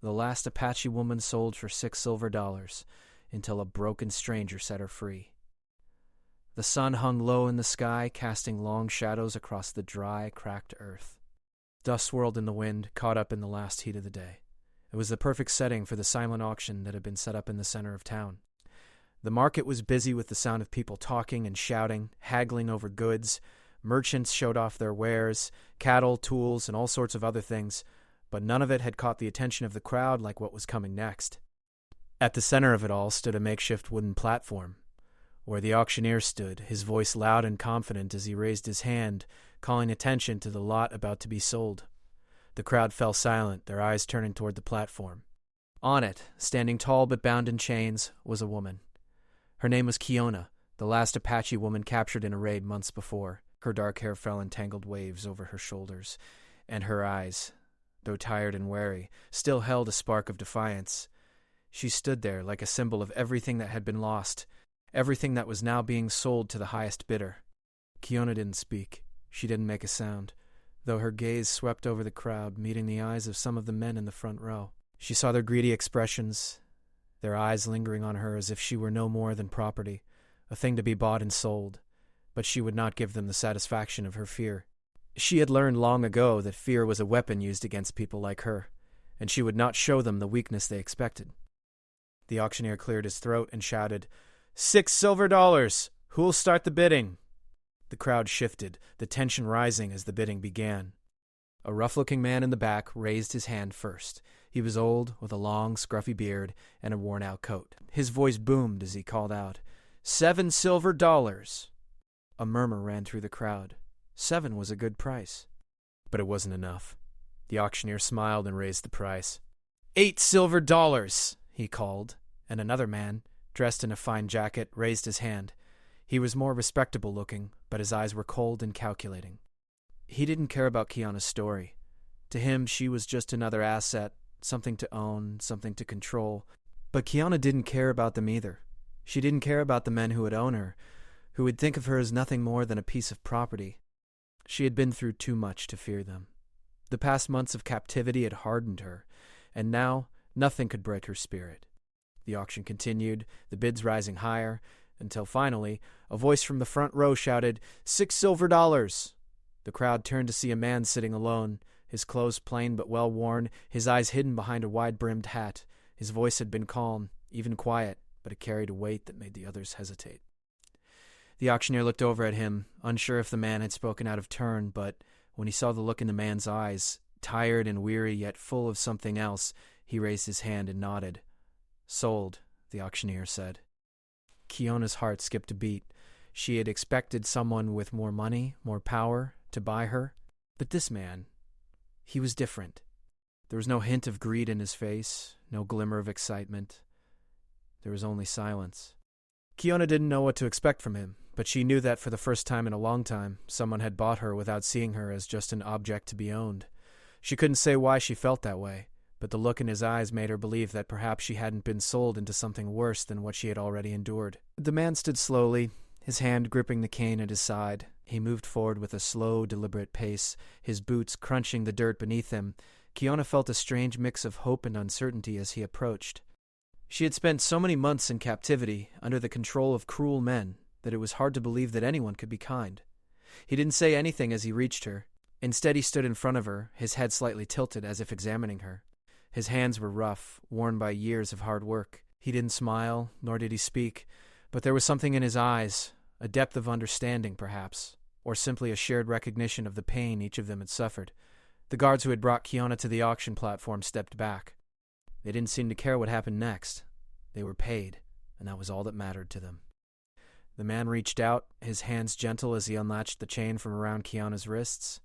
The last Apache woman sold for $6 until a broken stranger set her free. The sun hung low in the sky, casting long shadows across the dry, cracked earth. Dust swirled in the wind, caught up in the last heat of the day. It was the perfect setting for the silent auction that had been set up in the center of town. The market was busy with the sound of people talking and shouting, haggling over goods. Merchants showed off their wares, cattle, tools, and all sorts of other things, but none of it had caught the attention of the crowd like what was coming next. At the center of it all stood a makeshift wooden platform, where the auctioneer stood, his voice loud and confident as he raised his hand, calling attention to the lot about to be sold. The crowd fell silent, their eyes turning toward the platform. On it, standing tall but bound in chains, was a woman. Her name was Kiona, the last Apache woman captured in a raid months before. Her dark hair fell in tangled waves over her shoulders, and her eyes, though tired and wary, still held a spark of defiance. She stood there like a symbol of everything that had been lost, everything that was now being sold to the highest bidder. Kiona didn't speak. She didn't make a sound, though her gaze swept over the crowd, meeting the eyes of some of the men in the front row. She saw their greedy expressions, their eyes lingering on her as if she were no more than property, a thing to be bought and sold, but she would not give them the satisfaction of her fear. She had learned long ago that fear was a weapon used against people like her, and she would not show them the weakness they expected. The auctioneer cleared his throat and shouted, $6 Who'll start the bidding?" The crowd shifted, the tension rising as the bidding began. A rough-looking man in the back raised his hand first. He was old, with a long, scruffy beard and a worn-out coat. His voice boomed as he called out, $7. A murmur ran through the crowd. 7 was a good price. But it wasn't enough. The auctioneer smiled and raised the price. $8, he called, and another man, dressed in a fine jacket, raised his hand. He was more respectable looking, but his eyes were cold and calculating. He didn't care about Kiona's story. To him, she was just another asset, something to own, something to control. But Kiona didn't care about them either. She didn't care about the men who would own her, who would think of her as nothing more than a piece of property. She had been through too much to fear them. The past months of captivity had hardened her, and now nothing could break her spirit. The auction continued, the bids rising higher, until finally a voice from the front row shouted, $6. The crowd turned to see a man sitting alone, his clothes plain but well worn, his eyes hidden behind a wide-brimmed hat. His voice had been calm, even quiet, but it carried a weight that made the others hesitate. The auctioneer looked over at him, unsure if the man had spoken out of turn, but when he saw the look in the man's eyes, tired and weary yet full of something else, he raised his hand and nodded. Sold, the auctioneer said. Kiona's heart skipped a beat. She had expected someone with more money, more power, to buy her. But this man, he was different. There was no hint of greed in his face, no glimmer of excitement. There was only silence. Kiona didn't know what to expect from him, but she knew that for the first time in a long time, someone had bought her without seeing her as just an object to be owned. She couldn't say why she felt that way, but the look in his eyes made her believe that perhaps she hadn't been sold into something worse than what she had already endured. The man stood slowly, his hand gripping the cane at his side. He moved forward with a slow, deliberate pace, his boots crunching the dirt beneath him. Kiona felt a strange mix of hope and uncertainty as he approached. She had spent so many months in captivity, under the control of cruel men, that it was hard to believe that anyone could be kind. He didn't say anything as he reached her. Instead, he stood in front of her, his head slightly tilted as if examining her. His hands were rough, worn by years of hard work. He didn't smile, nor did he speak, but there was something in his eyes, a depth of understanding, perhaps, or simply a shared recognition of the pain each of them had suffered. The guards who had brought Kiona to the auction platform stepped back. They didn't seem to care what happened next. They were paid, and that was all that mattered to them. The man reached out, his hands gentle as he unlatched the chain from around Kiona's wrists.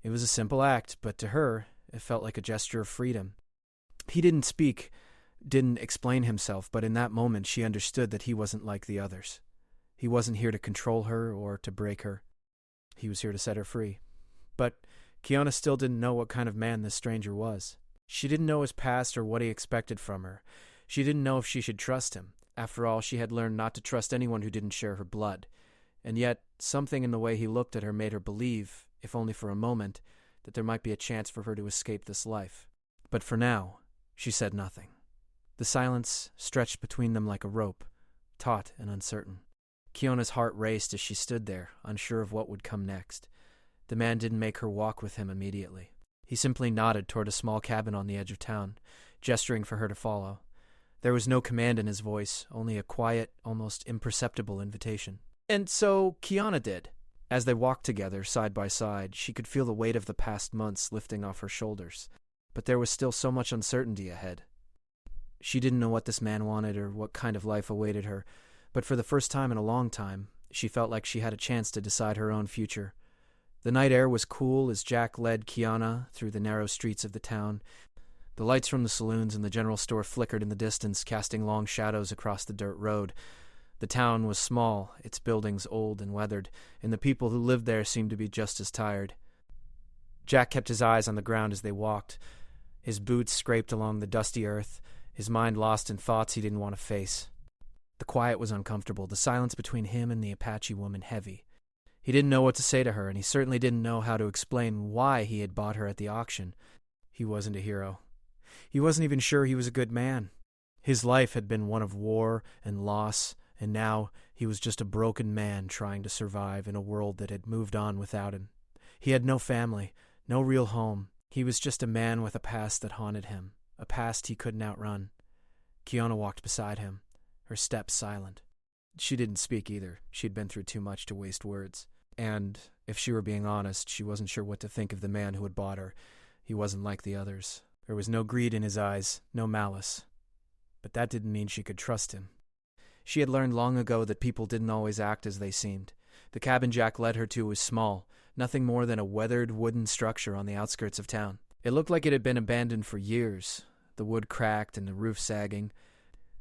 It was a simple act, but to her, it felt like a gesture of freedom. He didn't speak, didn't explain himself, but in that moment she understood that he wasn't like the others. He wasn't here to control her or to break her. He was here to set her free. But Kiona still didn't know what kind of man this stranger was. She didn't know his past or what he expected from her. She didn't know if she should trust him. After all, she had learned not to trust anyone who didn't share her blood. And yet, something in the way he looked at her made her believe, if only for a moment, that there might be a chance for her to escape this life. But for now, She said nothing. The silence stretched between them like a rope, taut and uncertain. Kiona's heart raced as she stood there, unsure of what would come next. The man didn't make her walk with him immediately. He simply nodded toward a small cabin on the edge of town, gesturing for her to follow. There was no command in his voice, only a quiet, almost imperceptible invitation. And so Kiana did. As they walked together, side by side, she could feel the weight of the past months lifting off her shoulders. But there was still so much uncertainty ahead. She didn't know what this man wanted or what kind of life awaited her, but for the first time in a long time, she felt like she had a chance to decide her own future. The night air was cool as Jack led Kiana through the narrow streets of the town. The lights from the saloons and the general store flickered in the distance, casting long shadows across the dirt road. The town was small, its buildings old and weathered, and the people who lived there seemed to be just as tired. Jack kept his eyes on the ground as they walked. His boots scraped along the dusty earth, his mind lost in thoughts he didn't want to face. The quiet was uncomfortable, the silence between him and the Apache woman heavy. He didn't know what to say to her, and he certainly didn't know how to explain why he had bought her at the auction. He wasn't a hero. He wasn't even sure he was a good man. His life had been one of war and loss, and now he was just a broken man trying to survive in a world that had moved on without him. He had no family, no real home. He was just a man with a past that haunted him, a past he couldn't outrun. Kiana walked beside him, her steps silent. She didn't speak either. She'd been through too much to waste words. And, if she were being honest, she wasn't sure what to think of the man who had bought her. He wasn't like the others. There was no greed in his eyes, no malice. But that didn't mean she could trust him. She had learned long ago that people didn't always act as they seemed. The cabin Jack led her to was small, nothing more than a weathered wooden structure on the outskirts of town. It looked like it had been abandoned for years, the wood cracked and the roof sagging.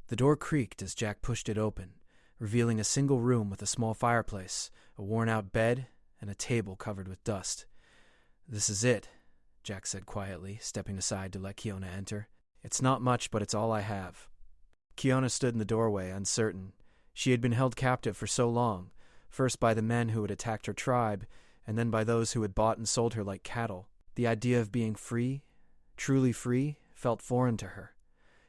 The door creaked as Jack pushed it open, revealing a single room with a small fireplace, a worn-out bed, and a table covered with dust. "This is it," Jack said quietly, stepping aside to let Kiana enter. "It's not much, but it's all I have." Kiana stood in the doorway, uncertain. She had been held captive for so long, first by the men who had attacked her tribe, and then by those who had bought and sold her like cattle. The idea of being free, truly free, felt foreign to her.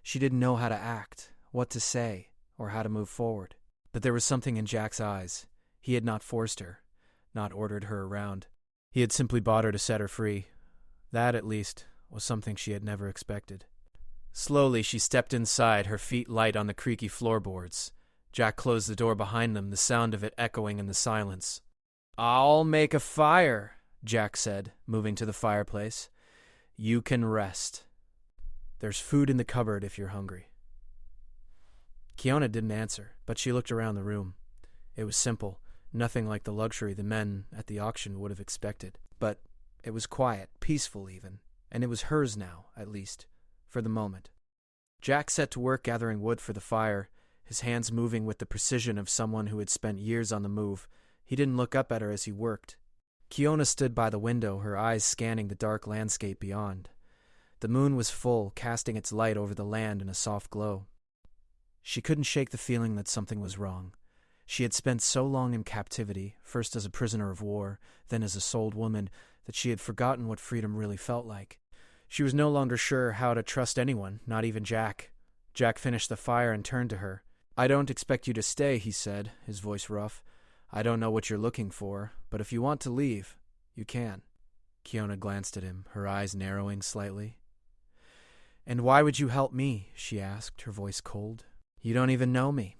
She didn't know how to act, what to say, or how to move forward. But there was something in Jack's eyes. He had not forced her, not ordered her around. He had simply bought her to set her free. That, at least, was something she had never expected. Slowly, she stepped inside, her feet light on the creaky floorboards. Jack closed the door behind them, the sound of it echoing in the silence. "I'll make a fire," Jack said, moving to the fireplace. "You can rest. There's food in the cupboard if you're hungry." Kiana didn't answer, but she looked around the room. It was simple, nothing like the luxury the men at the auction would have expected. But it was quiet, peaceful even, and it was hers now, at least, for the moment. Jack set to work gathering wood for the fire, his hands moving with the precision of someone who had spent years on the move. He didn't look up at her as he worked. Kiana stood by the window, her eyes scanning the dark landscape beyond. The moon was full, casting its light over the land in a soft glow. She couldn't shake the feeling that something was wrong. She had spent so long in captivity, first as a prisoner of war, then as a sold woman, that she had forgotten what freedom really felt like. She was no longer sure how to trust anyone, not even Jack. Jack finished the fire and turned to her. "I don't expect you to stay," he said, his voice rough. "I don't know what you're looking for, but if you want to leave, you can." Kiana glanced at him, her eyes narrowing slightly. "And why would you help me?" she asked, her voice cold. "You don't even know me."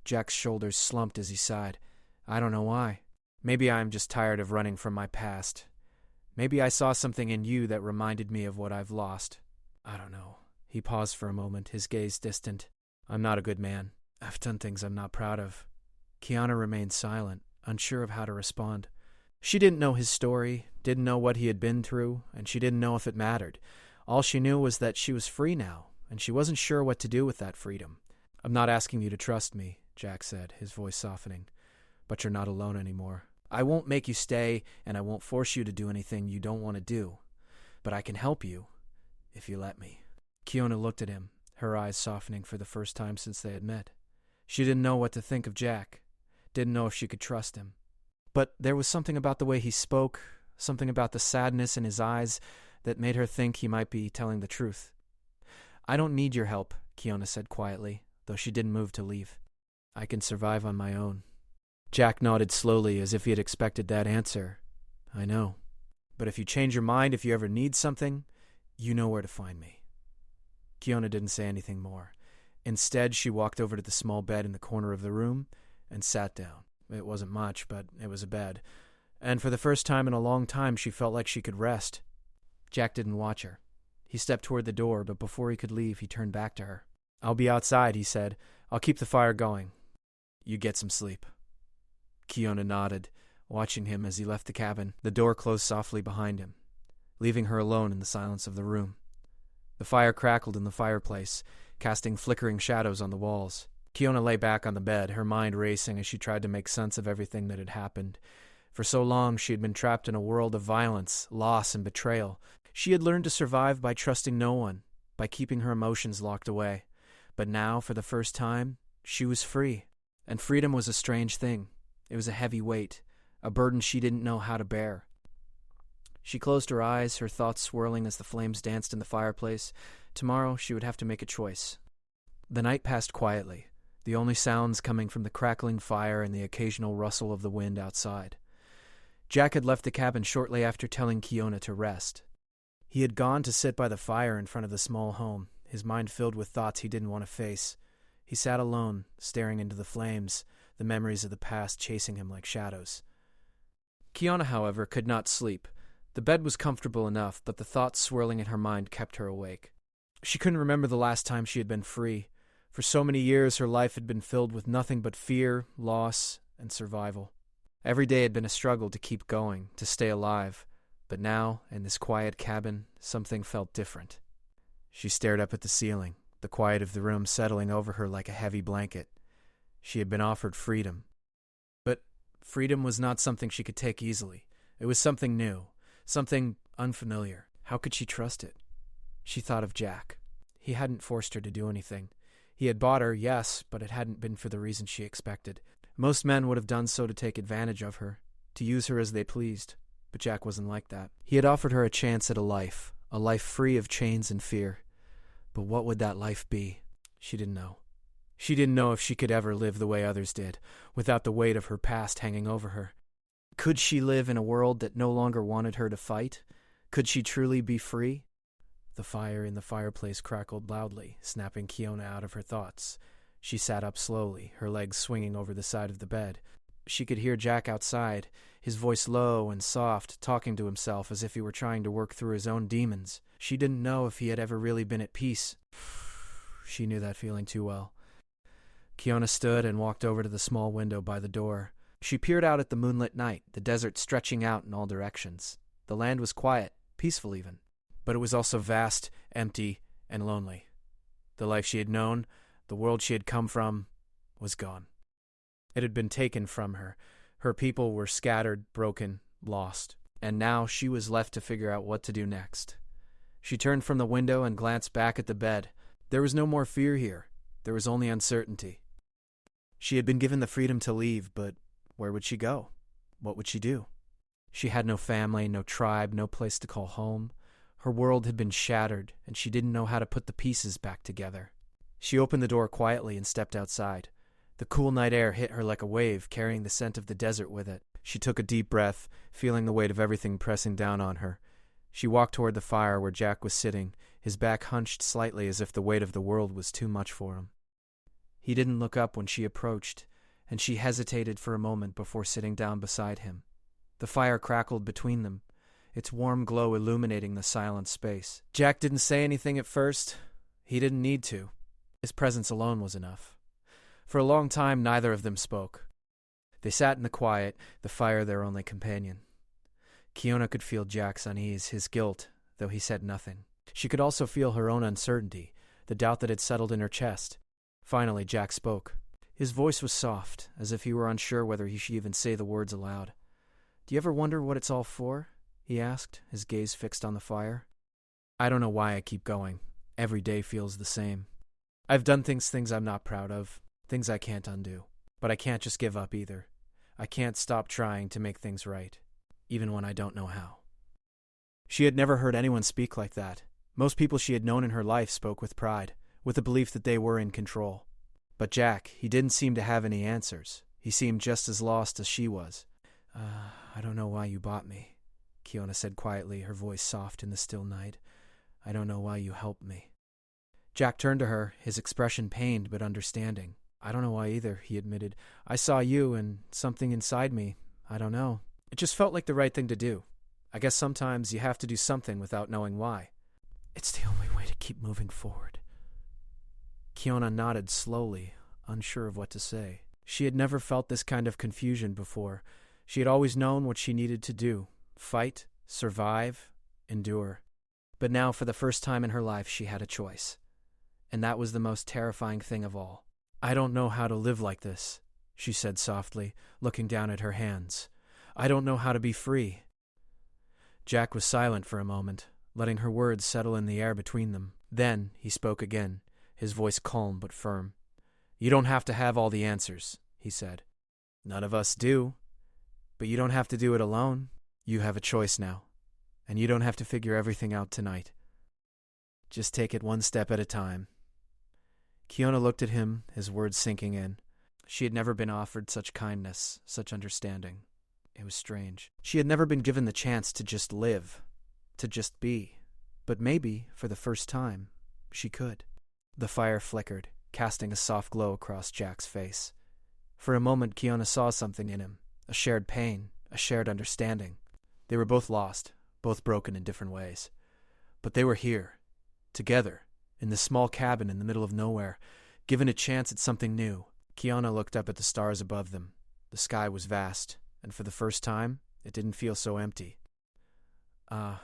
Jack's shoulders slumped as he sighed. "I don't know why. Maybe I'm just tired of running from my past. Maybe I saw something in you that reminded me of what I've lost. I don't know." He paused for a moment, his gaze distant. "I'm not a good man. I've done things I'm not proud of." Kiana remained silent, unsure of how to respond. She didn't know his story, didn't know what he had been through, and she didn't know if it mattered. All she knew was that she was free now, and she wasn't sure what to do with that freedom. "I'm not asking you to trust me," Jack said, his voice softening. "But you're not alone anymore. I won't make you stay, and I won't force you to do anything you don't want to do. But I can help you, if you let me." Kiana looked at him, her eyes softening for the first time since they had met. She didn't know what to think of Jack, didn't know if she could trust him. But there was something about the way he spoke, something about the sadness in his eyes, that made her think he might be telling the truth. I don't need your help, Kiona said quietly, though she didn't move to leave. I can survive on my own. Jack nodded slowly as if he had expected that answer. I know. But if you change your mind, if you ever need something, you know where to find me. Kiona didn't say anything more. Instead, she walked over to the small bed in the corner of the room and sat down. It wasn't much, but it was a bed. And for the first time in a long time, she felt like she could rest. Jack didn't watch her. He stepped toward the door, but before he could leave, he turned back to her. I'll be outside, he said. I'll keep the fire going. You get some sleep. Kiona nodded, watching him as he left the cabin. The door closed softly behind him, leaving her alone in the silence of the room. The fire crackled in the fireplace, casting flickering shadows on the walls. Kiona lay back on the bed, her mind racing as she tried to make sense of everything that had happened. For so long, she had been trapped in a world of violence, loss, and betrayal. She had learned to survive by trusting no one, by keeping her emotions locked away. But now, for the first time, she was free. And freedom was a strange thing. It was a heavy weight, a burden she didn't know how to bear. She closed her eyes, her thoughts swirling as the flames danced in the fireplace. Tomorrow, she would have to make a choice. The night passed quietly, the only sounds coming from the crackling fire and the occasional rustle of the wind outside. Jack had left the cabin shortly after telling Kiona to rest. He had gone to sit by the fire in front of the small home, his mind filled with thoughts he didn't want to face. He sat alone, staring into the flames, the memories of the past chasing him like shadows. Kiona, however, could not sleep. The bed was comfortable enough, but the thoughts swirling in her mind kept her awake. She couldn't remember the last time she had been free. For so many years, her life had been filled with nothing but fear, loss, and survival. Every day had been a struggle to keep going, to stay alive. But now, in this quiet cabin, something felt different. She stared up at the ceiling, the quiet of the room settling over her like a heavy blanket. She had been offered freedom. But freedom was not something she could take easily. It was something new, something unfamiliar. How could she trust it? She thought of Jack. He hadn't forced her to do anything. He had bought her, yes, but it hadn't been for the reason she expected. Most men would have done so to take advantage of her, to use her as they pleased. But Jack wasn't like that. He had offered her a chance at a life free of chains and fear. But what would that life be? She didn't know. She didn't know if she could ever live the way others did, without the weight of her past hanging over her. Could she live in a world that no longer wanted her to fight? Could she truly be free? The fire in the fireplace crackled loudly, snapping Kiona out of her thoughts. She sat up slowly, her legs swinging over the side of the bed. She could hear Jack outside, his voice low and soft, talking to himself as if he were trying to work through his own demons. She didn't know if he had ever really been at peace. She knew that feeling too well. Kiona stood and walked over to the small window by the door. She peered out at the moonlit night, the desert stretching out in all directions. The land was quiet, peaceful even. But it was also vast, empty, and lonely. The life she had known, the world she had come from, was gone. It had been taken from her. Her people were scattered, broken, lost. And now she was left to figure out what to do next. She turned from the window and glanced back at the bed. There was no more fear here. There was only uncertainty. She had been given the freedom to leave, but where would she go? What would she do? She had no family, no tribe, no place to call home. Her world had been shattered, and she didn't know how to put the pieces back together. She opened the door quietly and stepped outside. The cool night air hit her like a wave, carrying the scent of the desert with it. She took a deep breath, feeling the weight of everything pressing down on her. She walked toward the fire where Jack was sitting, his back hunched slightly as if the weight of the world was too much for him. He didn't look up when she approached, and she hesitated for a moment before sitting down beside him. The fire crackled between them, its warm glow illuminating the silent space. Jack didn't say anything at first. He didn't need to. His presence alone was enough. For a long time, neither of them spoke. They sat in the quiet, the fire their only companion. Kiona could feel Jack's unease, his guilt, though he said nothing. She could also feel her own uncertainty, the doubt that had settled in her chest. Finally, Jack spoke. His voice was soft, as if he were unsure whether he should even say the words aloud. "Do you ever wonder what it's all for?" he asked, his gaze fixed on the fire. "I don't know why I keep going. Every day feels the same. I've done things I'm not proud of, things I can't undo. But I can't just give up either. I can't stop trying to make things right, even when I don't know how." She had never heard anyone speak like that, Most people she had known in her life spoke with pride, with the belief that they were in control. But Jack, he didn't seem to have any answers. He seemed just as lost as she was. I don't know why you bought me, Kiona said quietly, her voice soft in the still night. I don't know why you helped me. Jack turned to her, his expression pained but understanding. I don't know why either, he admitted. I saw you and something inside me. I don't know. It just felt like the right thing to do. I guess sometimes you have to do something without knowing why. It's the only way to keep moving forward. Kiona nodded slowly, unsure of what to say. She had never felt this kind of confusion before. She had always known what she needed to do: fight, survive, endure. But now, for the first time in her life, she had a choice. And that was the most terrifying thing of all. I don't know how to live like this, she said softly, looking down at her hands. I don't know how to be free. Jack was silent for a moment, letting her words settle in the air between them. Then he spoke again, his voice calm but firm. You don't have to have all the answers, he said. None of us do. But you don't have to do it alone. You have a choice now, and you don't have to figure everything out tonight. Just take it one step at a time. Kiona looked at him, his words sinking in. She had never been offered such kindness, such understanding. It was strange. She had never been given the chance to just live, to just be. But maybe, for the first time, she could. The fire flickered, casting a soft glow across Jack's face. For a moment, Kiona saw something in him, a shared pain, a shared understanding. They were both lost, both broken in different ways. But they were here, together, in this small cabin in the middle of nowhere, given a chance at something new. Kiona looked up at the stars above them. The sky was vast, and for the first time, it didn't feel so empty. I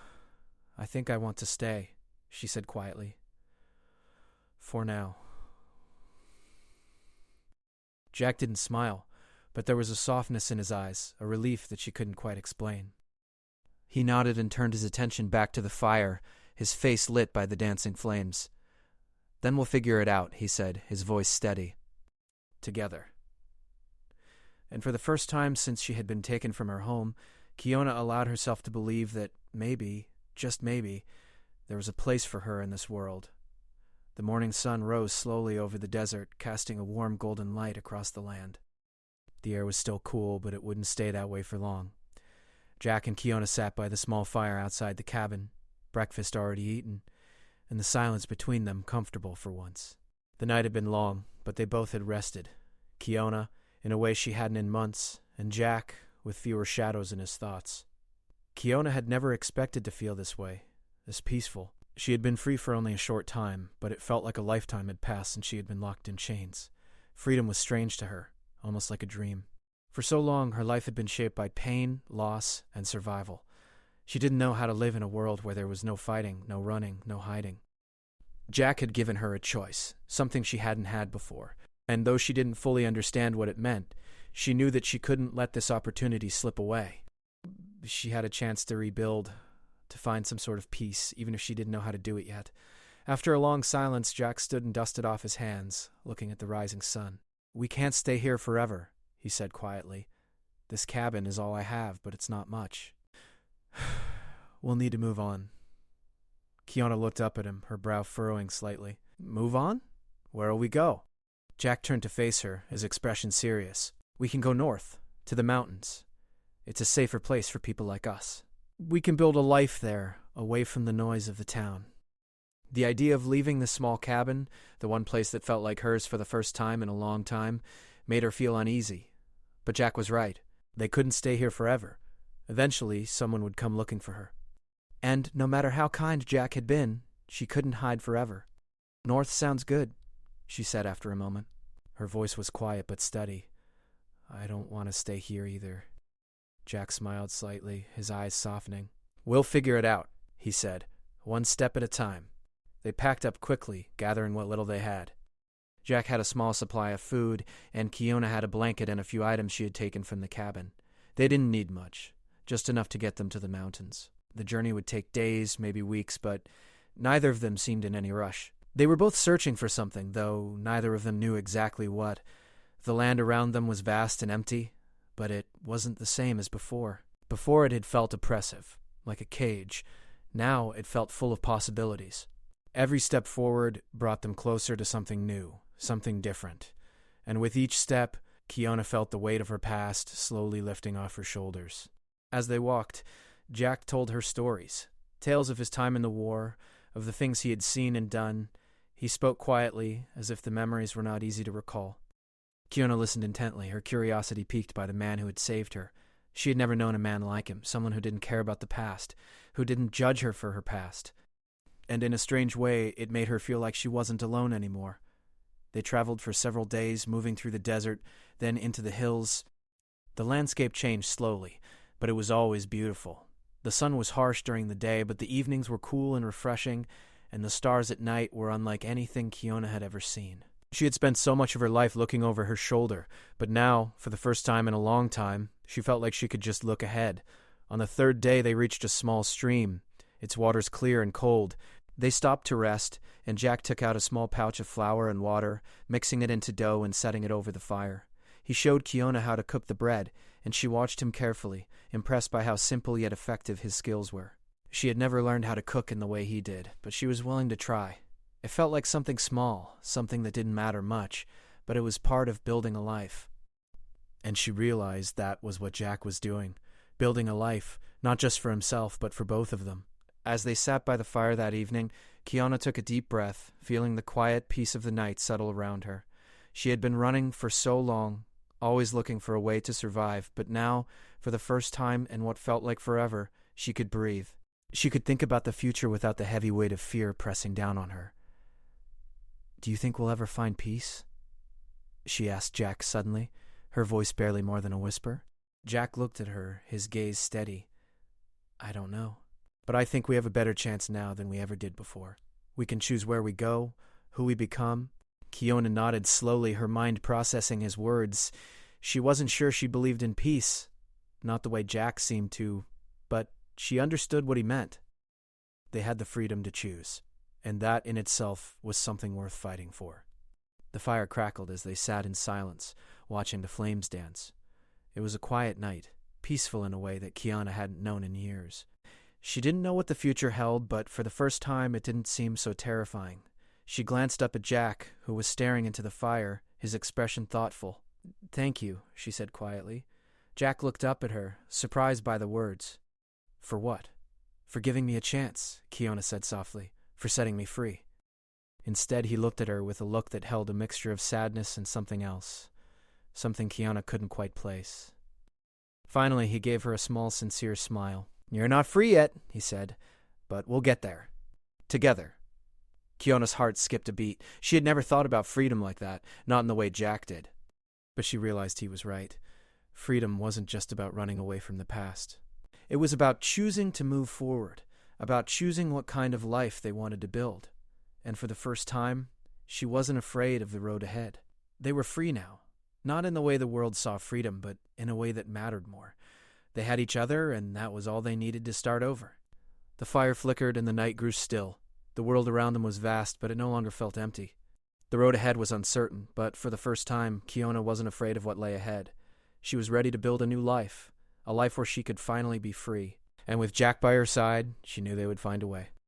think I want to stay, she said quietly. For now. Jack didn't smile, but there was a softness in his eyes, a relief that she couldn't quite explain. He nodded and turned his attention back to the fire, his face lit by the dancing flames. Then we'll figure it out, he said, his voice steady. Together. And for the first time since she had been taken from her home, Kiona allowed herself to believe that maybe, just maybe, there was a place for her in this world. The morning sun rose slowly over the desert, casting a warm golden light across the land. The air was still cool, but it wouldn't stay that way for long. Jack and Kiona sat by the small fire outside the cabin, breakfast already eaten, and the silence between them comfortable for once. The night had been long, but they both had rested. Kiona, in a way she hadn't in months, and Jack, with fewer shadows in his thoughts. Kiona had never expected to feel this way, this peaceful. She had been free for only a short time, but it felt like a lifetime had passed since she had been locked in chains. Freedom was strange to her, almost like a dream. For so long, her life had been shaped by pain, loss, and survival. She didn't know how to live in a world where there was no fighting, no running, no hiding. Jack had given her a choice, something she hadn't had before, and though she didn't fully understand what it meant, she knew that she couldn't let this opportunity slip away. She had a chance to rebuild, to find some sort of peace, even if she didn't know how to do it yet. After a long silence, Jack stood and dusted off his hands, looking at the rising sun. We can't stay here forever, he said quietly. This cabin is all I have, but it's not much. We'll need to move on. Kiona looked up at him, her brow furrowing slightly. Move on? Where'll we go? Jack turned to face her, his expression serious. We can go north, to the mountains. It's a safer place for people like us. We can build a life there, away from the noise of the town. The idea of leaving the small cabin, the one place that felt like hers for the first time in a long time, made her feel uneasy. But Jack was right. They couldn't stay here forever. Eventually, someone would come looking for her. And no matter how kind Jack had been, she couldn't hide forever. North sounds good, she said after a moment. Her voice was quiet but steady. I don't want to stay here either. Jack smiled slightly, his eyes softening. We'll figure it out, he said, one step at a time. They packed up quickly, gathering what little they had. Jack had a small supply of food, and Kiona had a blanket and a few items she had taken from the cabin. They didn't need much, just enough to get them to the mountains. The journey would take days, maybe weeks, but neither of them seemed in any rush. They were both searching for something, though neither of them knew exactly what. The land around them was vast and empty, but it wasn't the same as before. Before it had felt oppressive, like a cage. Now it felt full of possibilities. Every step forward brought them closer to something new, something different. And with each step, Kiona felt the weight of her past slowly lifting off her shoulders. As they walked, Jack told her stories, tales of his time in the war, of the things he had seen and done. He spoke quietly, as if the memories were not easy to recall. Kiona listened intently, her curiosity piqued by the man who had saved her. She had never known a man like him, someone who didn't care about the past, who didn't judge her for her past. And in a strange way, it made her feel like she wasn't alone anymore. They traveled for several days, moving through the desert, then into the hills. The landscape changed slowly, but it was always beautiful. The sun was harsh during the day, but the evenings were cool and refreshing, and the stars at night were unlike anything Kiona had ever seen. She had spent so much of her life looking over her shoulder, but now, for the first time in a long time, she felt like she could just look ahead. On the third day, they reached a small stream, its waters clear and cold. They stopped to rest, and Jack took out a small pouch of flour and water, mixing it into dough and setting it over the fire. He showed Kiona how to cook the bread, and she watched him carefully, impressed by how simple yet effective his skills were. She had never learned how to cook in the way he did, but she was willing to try. It felt like something small, something that didn't matter much, but it was part of building a life. And she realized that was what Jack was doing, building a life, not just for himself, but for both of them. As they sat by the fire that evening, Kiona took a deep breath, feeling the quiet peace of the night settle around her. She had been running for so long, always looking for a way to survive, but now, for the first time in what felt like forever, she could breathe. She could think about the future without the heavy weight of fear pressing down on her. "Do you think we'll ever find peace?" she asked Jack suddenly, her voice barely more than a whisper. Jack looked at her, his gaze steady. "I don't know. But I think we have a better chance now than we ever did before. We can choose where we go, who we become." Kiona nodded slowly, her mind processing his words. She wasn't sure she believed in peace, not the way Jack seemed to, but she understood what he meant. They had the freedom to choose, and that in itself was something worth fighting for. The fire crackled as they sat in silence, watching the flames dance. It was a quiet night, peaceful in a way that Kiona hadn't known in years. She didn't know what the future held, but for the first time it didn't seem so terrifying. She glanced up at Jack, who was staring into the fire, his expression thoughtful. "Thank you," she said quietly. Jack looked up at her, surprised by the words. "For what?" "For giving me a chance," Kiona said softly, "for setting me free." Instead, he looked at her with a look that held a mixture of sadness and something else, something Kiona couldn't quite place. Finally, he gave her a small, sincere smile. "You're not free yet," he said, "but we'll get there. Together." Kiona's heart skipped a beat. She had never thought about freedom like that, not in the way Jack did. But she realized he was right. Freedom wasn't just about running away from the past. It was about choosing to move forward, about choosing what kind of life they wanted to build. And for the first time, she wasn't afraid of the road ahead. They were free now, not in the way the world saw freedom, but in a way that mattered more. They had each other, and that was all they needed to start over. The fire flickered and the night grew still. The world around them was vast, but it no longer felt empty. The road ahead was uncertain, but for the first time, Kiona wasn't afraid of what lay ahead. She was ready to build a new life, a life where she could finally be free. And with Jack by her side, she knew they would find a way.